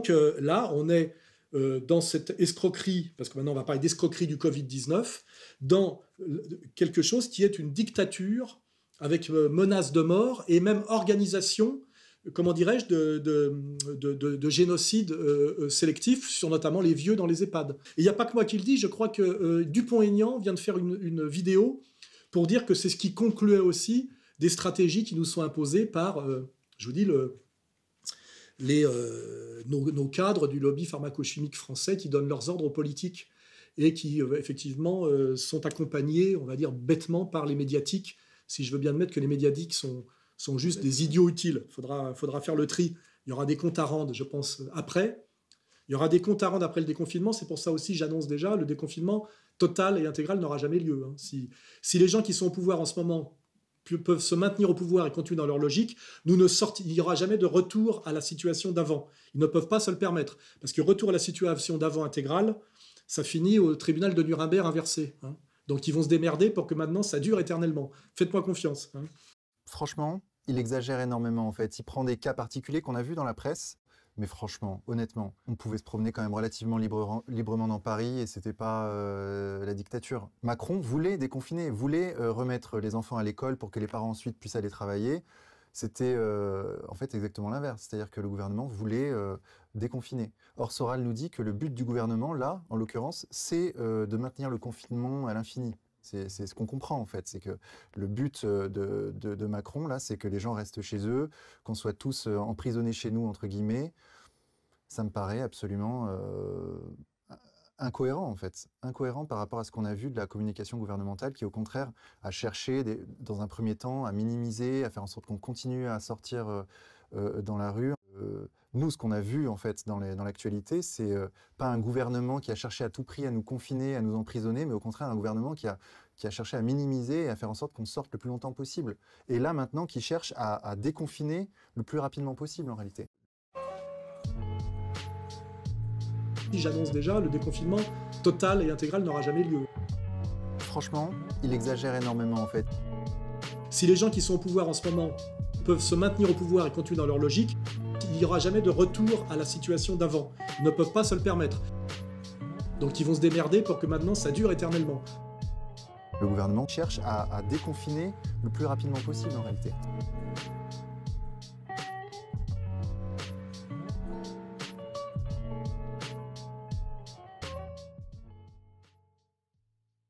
donc là, on est dans cette escroquerie, parce que maintenant on va parler d'escroquerie du Covid-19, dans quelque chose qui est une dictature avec menace de mort et même organisation, comment dirais-je, de génocide sélectif sur notamment les vieux dans les EHPAD. Et il n'y a pas que moi qui le dis, je crois que Dupont-Aignan vient de faire une vidéo pour dire que c'est ce qui concluait aussi des stratégies qui nous sont imposées par, je vous dis, nos cadres du lobby pharmacochimique français qui donnent leurs ordres aux politiques et qui, effectivement, sont accompagnés, on va dire, bêtement par les médiatiques, si je veux bien admettre que les médiatiques sont juste des idiots utiles. Faudra faire le tri. Il y aura des comptes à rendre, je pense, après. Il y aura des comptes à rendre après le déconfinement. C'est pour ça aussi, j'annonce déjà, le déconfinement total et intégral n'aura jamais lieu. Hein. Si les gens qui sont au pouvoir en ce moment peuvent se maintenir au pouvoir et continuer dans leur logique, il n'y aura jamais de retour à la situation d'avant. Ils ne peuvent pas se le permettre. Parce que retour à la situation d'avant intégrale, ça finit au tribunal de Nuremberg inversé. Hein. Donc ils vont se démerder pour que maintenant ça dure éternellement. Faites-moi confiance. Hein. Franchement, il exagère énormément en fait. Il prend des cas particuliers qu'on a vus dans la presse. Mais franchement, honnêtement, on pouvait se promener quand même relativement librement dans Paris et c'était pas la dictature. Macron voulait déconfiner, voulait remettre les enfants à l'école pour que les parents ensuite puissent aller travailler. C'était en fait exactement l'inverse, c'est-à-dire que le gouvernement voulait déconfiner. Or, Soral nous dit que le but du gouvernement, là, en l'occurrence, c'est de maintenir le confinement à l'infini. C'est ce qu'on comprend en fait, c'est que le but de Macron, là, c'est que les gens restent chez eux, qu'on soit tous emprisonnés chez nous, entre guillemets. Ça me paraît absolument incohérent en fait. Incohérent par rapport à ce qu'on a vu de la communication gouvernementale qui au contraire a cherché dans un premier temps à minimiser, à faire en sorte qu'on continue à sortir dans la rue. Nous, ce qu'on a vu en fait dans l'actualité, c'est pas un gouvernement qui a cherché à tout prix à nous confiner, à nous emprisonner, mais au contraire un gouvernement qui a cherché à minimiser et à faire en sorte qu'on sorte le plus longtemps possible. Et là maintenant, qui cherche à déconfiner le plus rapidement possible en réalité. J'annonce déjà, le déconfinement total et intégral n'aura jamais lieu. Franchement, il exagère énormément en fait. Si les gens qui sont au pouvoir en ce moment peuvent se maintenir au pouvoir et continuer dans leur logique, il n'y aura jamais de retour à la situation d'avant. Ils ne peuvent pas se le permettre. Donc ils vont se démerder pour que maintenant ça dure éternellement. Le gouvernement cherche à déconfiner le plus rapidement possible en réalité.